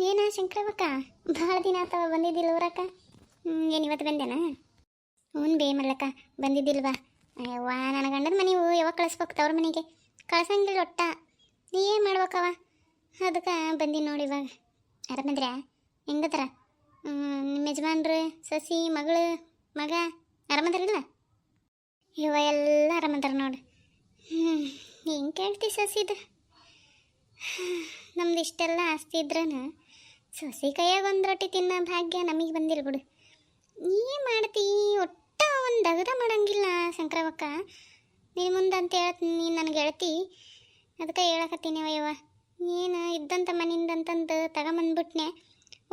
ಏನ ಶಂಕರವಕ್ಕ, ಭಾಳ ದಿನ ಆತವ ಬಂದಿದ್ದಿಲ್ಲ ಊರಕ್ಕ. ಏನು ಇವತ್ತು ಬಂದೇನ? ಹ್ಞೂ ಬೇ ಮಲ್ಲಕ್ಕ, ಬಂದಿದ್ದಿಲ್ವಾ? ಯವ್ವ, ನನ್ನ ಗಂಡನ ಮನೆವು ಯಾವಾಗ ಕಳಿಸ್ಬೇಕು ತವ್ರ ಮನೆಗೆ? ಕಳ್ಸಂಗಿಲ್ಲ ಒಟ್ಟ. ನೀ ಏನು ಮಾಡ್ಬೇಕವ? ಅದಕ್ಕೆ ಬಂದೀನಿ ನೋಡಿ ಇವಾಗ. ಆರಾಮಂದ್ರ? ಹೆಂಗದ್ರ? ನಿಮ್ಮ ಯಜಮಾನ್ರು, ಸಸಿ, ಮಗಳು, ಮಗ ಆರಾಮದಾರಿಲ್ಲ? ಇವ ಎಲ್ಲ ಆರಾಮದಾರ ನೋಡಿ. ಹೆಂಗೆ ಕೇಳ್ತಿ ಸಸಿದು? ನಮ್ದು ಇಷ್ಟೆಲ್ಲ ಆಸ್ತಿ ಇದ್ರನ ಸೊಸಿ ಕೈಯಾಗ ಒಂದು ರೊಟ್ಟಿ ತಿನ್ನೋ ಭಾಗ್ಯ ನಮಗೆ ಬಂದಿಲ್ಲ ಬಿಡು. ಏನು ಮಾಡ್ತಿ? ಒಟ್ಟ ಒಂದು ಅಗದ ಮಾಡಂಗಿಲ್ಲ ಶಂಕರವಕ್ಕ. ನೀನು ಮುಂದೆ ಅಂತ ಹೇಳ್ತೀನಿ, ನೀನು ನನಗೆ ಹೇಳ್ತಿ. ಅದಕ್ಕೆ ಹೇಳಕತ್ತೀನಿ ಅವಯವ. ಏನು ಇದ್ದಂಥ ಮನೆಯಿಂದಂತಂದು ತಗೊಂಬಂದ್ಬಿಟ್ನೆ.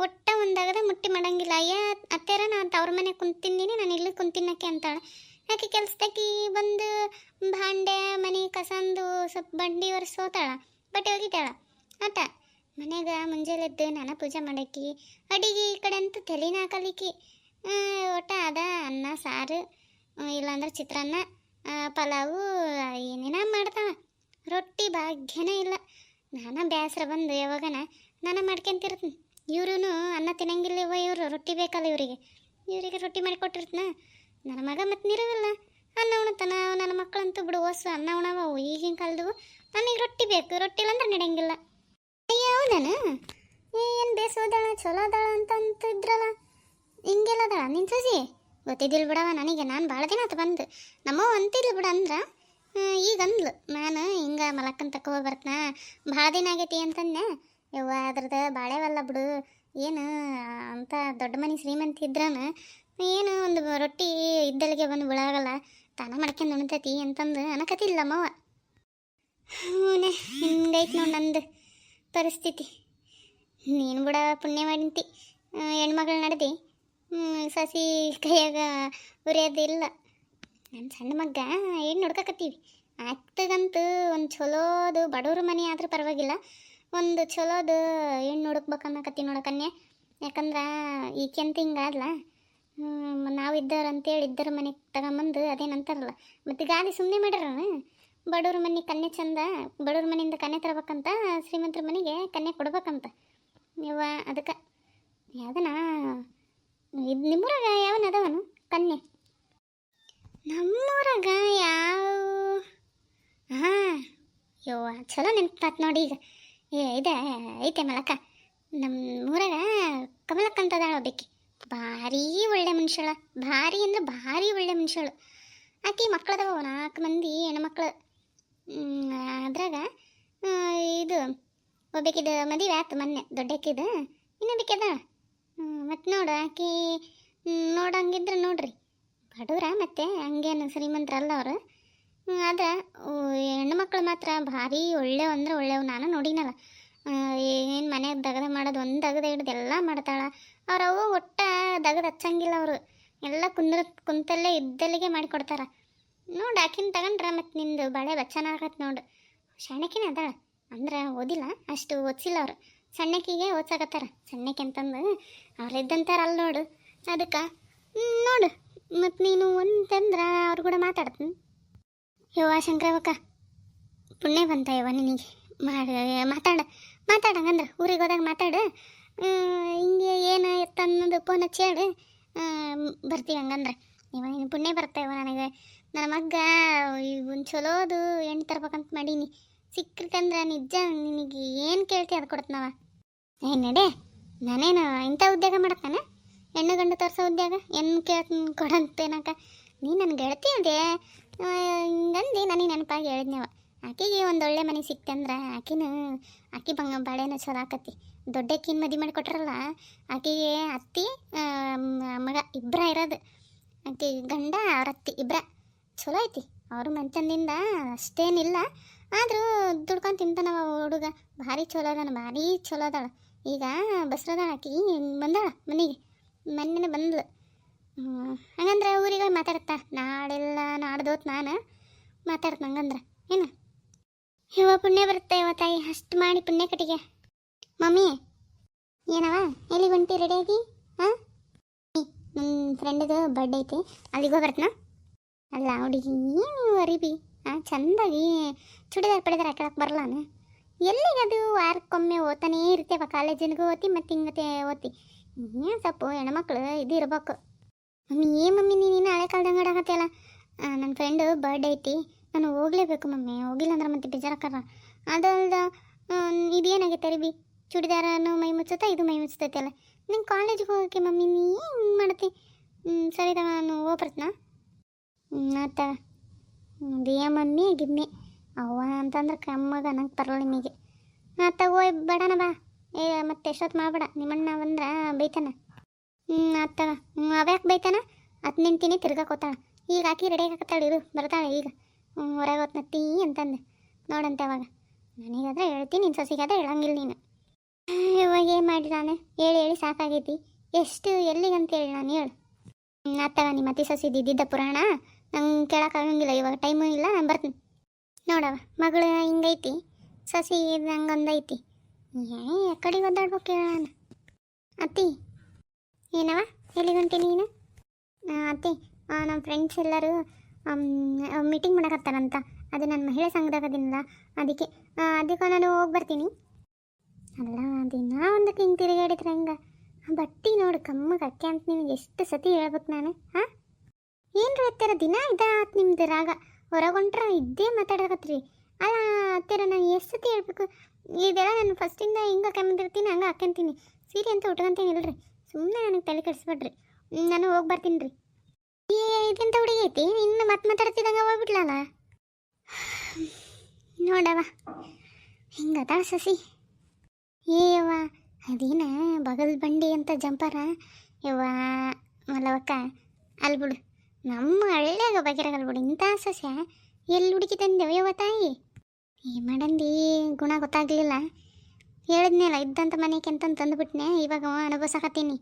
ಒಟ್ಟ ಒಂದು ಅಗದ ಮುಟ್ಟಿ ಮಾಡಂಗಿಲ್ಲ. ಅಯ್ಯ ಅತ್ತೆರ ನಾನು ತವ್ರ ಮನೆ ಕುಂತಿದ್ದೀನಿ, ನಾನು ಇಲ್ಲಿ ಕುಂತಿನ್ನಕ್ಕೆ ಅಂತಾಳೆ. ಯಾಕೆ ಕೆಲ್ಸದಾಕಿ ಬಂದು ಭಾಂಡೆ ಮನೆ ಕಸಂದು ಸ್ವಲ್ಪ ಬಂಡಿ ಒರೆಸೋತಾಳ, ಬಟ್ಟೆ ಒಗಿತಾಳ ಆತ. ಮನೆಗೆ ಮುಂಜಾನೆದ್ದು ನಾನು ಪೂಜೆ ಮಾಡಾಕಿ, ಅಡಿಗೆ ಈ ಕಡೆ ಅಂತೂ ತಲೆನ ಹಾಕಲಿಕ್ಕಿ. ಒಟ್ಟ ಅದ ಅನ್ನ ಸಾರು, ಇಲ್ಲಾಂದ್ರೆ ಚಿತ್ರಾನ್ನ, ಪಲಾವು ಏನೇನ ಮಾಡ್ತಾಳ. ರೊಟ್ಟಿ ಭಾಗ್ಯನೇ ಇಲ್ಲ. ನಾನು ಬೇಸರ ಬಂದು ಯಾವಾಗನ ನಾನು ಮಾಡ್ಕೊಂತಿರ್ತೀನಿ. ಇವ್ರೂ ಅನ್ನ ತಿನ್ನಂಗಿಲ್ಲ ಇವ, ಇವರು ರೊಟ್ಟಿ ಬೇಕಲ್ಲ ಇವರಿಗೆ ರೊಟ್ಟಿ ಮಾಡಿ ಕೊಟ್ಟಿರ್ತೀನಿ. ನನ್ನ ಮಗ ಮತ್ತು ನಿರವಿಲ್ಲ, ಅನ್ನ ಉಣತಾನ. ನನ್ನ ಮಕ್ಕಳಂತೂ ಬಿಡು ಹೊಸು ಅನ್ನ ಉಣವು ಈಗಿನ ಕಾಲದವು. ನನಗೆ ರೊಟ್ಟಿ ಬೇಕು, ರೊಟ್ಟಿ ಇಲ್ಲಂದ್ರೆ ನಡೆಯಂಗಿಲ್ಲ. ಅಯ್ಯ ಹೌದಾನ? ಏನು ಬೇಸೋದಾಳ ಚಲೋ ಅದಾಳ ಅಂತ ಇದ್ರಲ್ಲ, ಹಿಂಗೆಲ್ಲ ಅದಾಳ ನಿನ್ನ ಸಸಿ? ಗೊತ್ತಿದ್ದಿಲ್ಲ ಬಿಡವ ನನಗೆ. ನಾನು ಭಾಳ ದಿನ ಆತು ಬಂದು. ನಮ್ಮವ್ವ ಅಂತಿಲ್ಲ ಬಿಡ ಅಂದ್ರೆ ಈಗ ಅಂದ್ಲು. ನಾನು ಹಿಂಗೆ ಮಲಕ್ಕನ್ ತಕೋ ಬರ್ತನ, ಭಾಳ ದಿನ ಆಗೈತಿ ಅಂತಂದೆ. ಯವ್ವ ಅದ್ರದ್ದು ಬಾಳೆವಲ್ಲ ಬಿಡು, ಏನು ಅಂತ ದೊಡ್ಡ ಮನೆ ಶ್ರೀಮಂತ ಇದ್ರನ ಏನು ಒಂದು ರೊಟ್ಟಿ ಇದ್ದಲ್ಲಿಗೆ ಬಂದು ಬಿಳಾಗಲ್ಲ, ತಾನ ಮಾಡ್ಕೊಂಡು ಉಣ್ತೈತಿ ಅಂತಂದು ಅನ್ನಕತ್ತಿಲ್ಲ ನಮ್ಮವ್ವ. ಹ್ಞೂ ಹಿಂಗೈತಿ ನೋಡಿ ನಂದು ಪರಿಸ್ಥಿತಿ. ನೀನು ಬಿಡ ಪುಣ್ಯ ಮಾಡಿಂತಿ, ಹೆಣ್ಮಗಳು ನಡೆದಿ ಸಸಿ ಕೈಯಾಗ ಉರಿಯೋದಿಲ್ಲ. ನನ್ನ ಸಣ್ಣ ಮಗ್ಗ ಏನು ನೋಡ್ಕಕತ್ತೀವಿ. ಆಗ್ತಗಂತೂ ಒಂದು ಚಲೋದು ಬಡವ್ರ ಮನೆ ಆದ್ರೂ ಪರವಾಗಿಲ್ಲ, ಒಂದು ಚಲೋದು ಹೆಣ್ಣು ಹುಡುಕ್ಬೇಕನ್ನಕತ್ತೀವಿ ನೋಡಕನ್ಯೆ. ಯಾಕಂದ್ರೆ ಈಕೆಂತ ಹಿಂಗಾದ್ಲ, ನಾವು ಇದ್ದವ್ರು ಅಂತೇಳಿ ಇದ್ದರ ಮನೆಗೆ ತಗೊಂಬಂದು ಅದೇನಂತಾರಲ್ಲ, ಮತ್ತು ಗಾದಿ ಸುಮ್ಮನೆ ಮಾಡ್ಯಾರ. ಬಡವ್ರ ಮನೆ ಕನ್ಯೆ ಚಂದ, ಬಡವ್ರ ಮನೆಯಿಂದ ಕನ್ಯೆ ತರಬೇಕಂತ, ಶ್ರೀಮಂತರ ಮನೆಗೆ ಕನ್ಯೆ ಕೊಡ್ಬೇಕಂತ. ಯವ್ವ ಅದಕ್ಕೆ ಯಾವ್ದನ ಇದು ನಿಮ್ಮೂರಾಗ ಯಾವನ ಅದಾವನು ಕನ್ಯೆ? ನಮ್ಮೂರಾಗ ಯಾವ? ಹಾಂ ಯವ್ವ ಚಲೋ ನೆನಪಾತ್ ನೋಡಿ ಈಗ. ಇದೆ ಐತೆ ಮಲಕ್ಕ. ನಮ್ಮೂರಾಗ ಕಮಲಕ್ಕ ಅಂತದಾಳ ಒಬ್ಬಾಕಿ, ಭಾರೀ ಒಳ್ಳೆ ಮನುಷ್ಯಳ. ಭಾರಿ ಅಂದ್ರೆ ಭಾರಿ ಒಳ್ಳೆ ಮನುಷ್ಯಳು. ಆಕೆ ಮಕ್ಕಳದವ 4 ಮಂದಿ ಹೆಣ್ಮಕ್ಳು. ಅದ್ರಾಗ ಇದು ಒಬ್ಬಾಕಿದ ಮದುವೆ ಆಯ್ತು ಮೊನ್ನೆ, ದೊಡ್ಡಕ್ಕಿದ. ಇನ್ನೊಬ್ಬಾಕಿ ಅದಾಳ. ಮತ್ತು ನೋಡು ಆಕೆ ನೋಡಂಗಿದ್ರೆ ನೋಡ್ರಿ ಬಡವ್ರ, ಮತ್ತು ಹಂಗೇನು ಶ್ರೀಮಂತರಲ್ಲ ಅವರು. ಆದ್ರೆ ಹೆಣ್ಮಕ್ಳು ಮಾತ್ರ ಭಾರಿ ಒಳ್ಳೆವು ಅಂದ್ರೆ ಒಳ್ಳೆವು. ನಾನು ನೋಡಿನಲ್ಲ, ಏನು ಮನೆಯಾಗ ದಗದ ಮಾಡೋದು, ಒಂದು ದಗದ ಹಿಡ್ದು ಎಲ್ಲ ಮಾಡ್ತಾಳೆ. ಅವ್ರವು ಒಟ್ಟ ದಗದ ಹಚ್ಚಂಗಿಲ್ಲ ಅವರು, ಎಲ್ಲ ಕುಂತಲ್ಲೇ ಇದ್ದಲ್ಲಿಗೆ ಮಾಡಿಕೊಡ್ತಾರೆ. ನೋಡು ಆಕಿನ ತಗೊಂಡ್ರೆ ಮತ್ತು ನಿಂದು ಬಾಳೆ ಬಚ್ಚನಾಗತ್ತೆ ನೋಡು. ಸಣ್ಣಕಿನ ಅದಾಳ ಅಂದ್ರೆ ಓದಿಲ್ಲ, ಅಷ್ಟು ಓದಿಸಿಲ್ಲ ಅವರು. ಸಣ್ಣಕ್ಕಿಗೆ ಓದ್ಸಾಕತ್ತಾರ. ಸಣ್ಣಕ್ಕೆ ಅಂತಂದು ಅವ್ರು ಇದ್ದಂತಾರಲ್ಲ ನೋಡು. ಅದಕ್ಕೆ ನೋಡು ಮತ್ತು ನೀನು ಅಂತಂದ್ರೆ ಅವ್ರು ಕೂಡ ಮಾತಾಡ್ತೀನಿ. ಯವ್ವ ಶಂಕರವಕ್ಕ, ಪುಣ್ಯ ಬಂತ ಯವ್ವ ನಿನಗೆ. ಮಾತಾಡಂಗಂದ್ರೆ ಊರಿಗೆ ಹೋದಾಗ ಮಾತಾಡು. ಹಿಂಗೆ ಏನು ಇತ್ತು ಅನ್ನೋದು ಫೋನ್ ಹಚ್ಚಿ ಹೇಳು, ಬರ್ತೀವಿ. ಹಂಗಂದ್ರೆ ಇವಾಗ ನೀನು ಪುಣ್ಯ ಬರ್ತಾಯಿವ ನನಗೆ. ನನ್ನ ಮಗ್ಗ ಒಂದು ಚಲೋದು ಹೆಣ್ಣು ತರ್ಬೇಕಂತ ಮಾಡೀನಿ. ಸಿಕ್ಕಂದ್ರೆ ನಿಜ ನಿನಗೆ ಏನು ಕೇಳ್ತಿ ಅದು ಕೊಡ್ತೀನವ. ಏನು ನಡೆ, ನಾನೇನು ಇಂಥ ಉದ್ಯೋಗ ಮಾಡತ್ತಾನೆ, ಹೆಣ್ಣು ಗಂಡು ತೋರಿಸೋ ಉದ್ಯೋಗ ಏನು ಕೇಳ್ತೀನಿ ಕೊಡಂತೇನಕ. ನೀ ನನಗೆ ಗೆಳತಿ ಅದೇ ಹಿಂಗಂದು ನನಗೆ ನೆನಪಾಗಿ ಹೇಳಿದ್ನೇವ. ಆಕೆಗೆ ಒಂದು ಒಳ್ಳೆ ಮನೆ ಸಿಕ್ತಂದ್ರೆ ಆಕೆ ಬಾಳೆನ ಚಲೋ ಆಕತಿ. ದೊಡ್ಡಕ್ಕಿನ ಮದುವೆ ಮಾಡಿ ಕೊಟ್ರಲ್ಲ, ಆಕೆಗೆ ಅತ್ತಿ ಮಗ ಇಬ್ಬರ ಇರೋದು. ಆಕೆ ಗಂಡ ಅವ್ರ ಅತ್ತಿ ಇಬ್ಬರ ಚಲೋ ಐತಿ. ಅವರು ಮಂಚಂದಿಂದ ಅಷ್ಟೇನಿಲ್ಲ, ಆದರೂ ದುಡ್ಕೊಂಡು ತಿಂತಾನವ ಹುಡುಗ. ಭಾರಿ ಚಲೋ ಅದಾನ, ಭಾರಿ ಚಲೋ ಅದಾಳ. ಈಗ ಬಸ್ರದಾಳ ಆಕಿ, ಬಂದಾಳ ಮನೆಗೆ, ಮೊನ್ನೆ ಬಂದ್ಲು. ಹಂಗಂದ್ರೆ ಊರಿಗೆ ಮಾತಾಡ್ತಾ ನಾಳೆಲ್ಲ ನಾಡ್ದೋತ್ ನಾನು ಮಾತಾಡ್ತ. ಹಂಗಂದ್ರೆ ಏನು ಯವ್ವ ಪುಣ್ಯ ಬರುತ್ತೆ ಯವ್ವ ತಾಯಿ, ಅಷ್ಟು ಮಾಡಿ ಪುಣ್ಯ ಕಟ್ಟಿಗೆ. ಮಮ್ಮಿ ಏನವ ಎಲ್ಲಿಗೆ ಹೊಂಟಿ ರೆಡಿಯಾಗಿ? ಹಾಂ ನನ್ನ ಫ್ರೆಂಡದು ಬರ್ಡೇ ಐತಿ, ಅಲ್ಲಿಗೋ ಬರ್ತನ. ಅಲ್ಲ ಹುಡುಗಿ ಏನು ಅರಿಬಿ ಚಂದಾಗಿ ಚೂಡಿದಾರ ಪಡಿದಾರ ಹಾಕೊಳಕ್ಕೆ ಬರಲ್ಲಾನು? ಎಲ್ಲಿಗದು ವಾರಕ್ಕೊಮ್ಮೆ ಓದ್ತಾನೇ ಇರ್ತೇವ ಕಾಲೇಜಿನಿಗೂ ಓದ್ತಿ ಮತ್ತು ಹಿಂಗತೆ ಓದ್ತಿ ಏನು ಸ್ವಲ್ಪ ಹೆಣ್ಮಕ್ಳು ಇದು ಇರ್ಬೇಕು. ಮಮ್ಮಿ ಮಮ್ಮಿ ನೀನು ಹಳೆ ಕಾಲ್ದಂಗೆ ಆಡಕತ್ತಿಯಲ್ಲ. ನನ್ನ ಫ್ರೆಂಡು ಬರ್ಡೇ ಐತಿ, ನಾನು ಹೋಗ್ಲೇಬೇಕು ಮಮ್ಮಿ. ಹೋಗಿಲ್ಲ ಅಂದ್ರೆ ಮತ್ತೆ ಬೇಜಾರಕ್ಕಾರ. ಅದಲ್ದ ಇದೇನಾಗೈತೆ ಅರಿಬಿ ಚೂಡಿದಾರನು ಮೈ ಮುಚ್ಚುತ್ತಾ ಇದು ಮೈ ಮುಚ್ಚತೈತೆ ಅಲ್ಲ. ನಂಗೆ ಕಾಲೇಜಿಗೆ ಹೋಗೋಕ್ಕೆ ಮಮ್ಮಿ ನೀ ಹಿಂಗೆ ಮಾಡ್ತಿ. ಸರಿ ತಗ ನಾನು ಹೋಗ್ಬರ್ತನ ಆತ. ಅದೇ ಮಮ್ಮಿ ಗಿಮ್ಮಿ ಅವ್ವ ಅಂತಂದ್ರೆ ಕಮ್ಮಗ ನಂಗೆ ಬರಲ್ಲ ನಿಮಗೆ. ಆತ ಹೋಯ್ ಬೇಡಣ ಬಾ. ಮತ್ತೆ ಎಷ್ಟೊತ್ತು ಮಾಡಬೇಡ, ನಿಮ್ಮಣ್ಣ ಬಂದ್ರೆ ಬೈತಾನ. ಆತ ಅವ್ಯಾಕೆ ಬೈತಾನ? ಅದು ನಿಂತೀನಿ ತಿರ್ಗಾಕೋತಾಳ. ಈಗ ಆಕಿ ರೆಡಿ ಹಾಕತ್ತಾಳೆ, ಇರು ಬರ್ತಾಳೆ ಈಗ. ಹೊರಗೆ ಹೊತ್ನತ್ತಿ ಅಂತಂದೆ ನೋಡಂತೆ ಅವಾಗ. ನನಗಾದ್ರೆ ಹೇಳ್ತೀನಿ, ನಿನ್ನ ಸೊಸಿಗಾದ್ರೆ ಹೇಳಂಗಿಲ್ಲ ನೀನು. ಇವಾಗ ಏನು ಮಾಡಿ ನಾನು ಹೇಳಿ ಸಾಕಾಗೈತಿ. ಎಷ್ಟು ಎಲ್ಲಿಗಂತ ಹೇಳಿ ನಾನು ಹೇಳು. ಅತ್ತಾಗ ನಿಮ್ಮ ಅತಿ ಸೊಸಿ ಇದ್ದಿದ್ದ ಪುರಾಣ ನಂಗೆ ಕೇಳೋಕ್ಕಾಗಂಗಿಲ್ಲ. ಇವಾಗ ಟೈಮು ಇಲ್ಲ, ನಾನು ಬರ್ತೀನಿ. ನೋಡವ ಮಗಳು ಹಿಂಗೈತಿ, ಸೊಸಿ ನಂಗೊಂದೈತಿ. ಕಡೆ ಒದ್ದಾಡ್ಬೇಕು ಹೇಳೋಣ. ಅತ್ತಿ ಏನವ ಎಲ್ಲಿಗಂಟಿ ನೀನು? ಅತ್ತಿ ನಮ್ಮ ಫ್ರೆಂಡ್ಸ್ ಎಲ್ಲರೂ ಮೀಟಿಂಗ್ ಮಾಡಕತ್ತಾರಂತ. ಅದು ನನ್ನ ಮಹಿಳಾ ಸಂಘದಾಗದಿಲ್ಲ, ಅದಕ್ಕೆ ನಾನು ಹೋಗಿ ಬರ್ತೀನಿ. ಅಲ್ಲ ದಿನ ಒಂದಕ್ಕೆ ಹಿಂಗೆ ತಿರುಗಾಡಿದ್ರೆ ಹೆಂಗೆ? ಬಟ್ಟಿ ನೋಡು ಕಮ್ಮಗೆ ಅಕ್ಕೆ ಅಂತ ನಿಮಗೆ ಎಷ್ಟು ಸತಿ ಹೇಳ್ಬೇಕು ನಾನು. ಹಾಂ ಏನು ಹತ್ತಿರ ದಿನ ಇದಾತ್ ನಿಮ್ದು ರಾಗ. ಹೊರಗೊಂಡ್ರೆ ಇದ್ದೇ ಮಾತಾಡಕತ್ರಿ. ಅಲ್ಲ ಹತ್ತಿರ ನಾನು ಎಷ್ಟು ಸತಿ ಹೇಳ್ಬೇಕು? ಇದೆಲ್ಲ ನಾನು ಫಸ್ಟಿಂದ ಹಿಂಗೆ ಕೆಮ್ಮದಿರ್ತೀನಿ, ಹಂಗೆ ಹಾಕ್ಯಂತೀನಿ. ಸೀರೆ ಅಂತ ಉಟ್ಕೊಂತೀನಿ ಇಲ್ರಿ. ಸುಮ್ಮನೆ ನನಗೆ ತಲೆ ಕೆಡಿಸ್ಬೇಡ್ರಿ. ನಾನು ಹೋಗಿ ಬರ್ತೀನಿ ರೀ. ಇದೆಂತ ಹುಡುಗಿ ಐತಿ ಇನ್ನು ಮತ್ತೆ ಮಾತಾಡ್ತಿದ್ದಂಗೆ ಹೋಗ್ಬಿಟ್ಲಲ್ಲ. ನೋಡವ ಹಿಂಗದ ಸಸಿ. ಯವ್ವ ಅದೇನ ಬಗಲ್ ಬಂಡಿ ಅಂತ ಜಂಪರ ಯವ್ವ ಮಲ್ಲವಕ್ಕ. ಅಲ್ಲಿ ಬಿಡು, ನಮ್ಮ ಹಳ್ಳಿಯಾಗ ಬಗೆರಾಗಲ್ ಬಿಡು ಇಂಥ ಸಸ್ಯ. ಎಲ್ಲಿ ಹುಡುಕಿ ತಂದೆವು ಯವ್ವ ತಾಯಿ? ಮಾಡಂದಿ ಗುಣ ಗೊತ್ತಾಗಲಿಲ್ಲ. ಹೇಳಿದ್ನಲ್ಲ ಇದ್ದಂಥ ಮನೆಗೆ ಅಂತಂದು ತಂದುಬಿಟ್ನೆ. ಇವಾಗ ಅನುಭವಿಸಕತ್ತೀನಿ.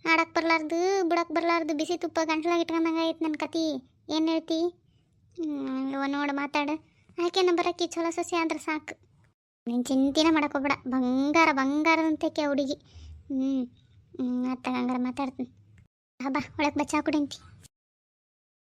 ಆಡಕ್ಕೆ ಬರಲಾರ್ದು ಬಿಡಕ್ಕೆ ಬರಲಾರ್ದು ಬಿಸಿ ತುಪ್ಪ ಗಂಟ್ಲಾಗ ಇಟ್ಕೊಂಡಂಗೆ ಆಯ್ತು ನನ್ನ ಕತಿ. ಏನು ಹೇಳ್ತಿ? ಇವ ನೋಡು ಮಾತಾಡು. ಆಕೆ ಬರೋಕ್ಕೆ ಚಲೋ ಸಸ್ಯ ಆದ್ರೆ ಸಾಕು. ನೀನು ಚಿಂತೆನೇ ಮಾಡೋಕ್ಕೋಗ್ಬೇಡ. ಬಂಗಾರದಂತಕ್ಕೆ ಹುಡುಗಿ. ಅತ್ತಾಗ ಹಂಗಾರ ಮಾತಾಡ್ತೀನಿ. ಬಾ ಒಳಗೆ ಬಚ್ಚಾ ಕುಡಿಂತಿ.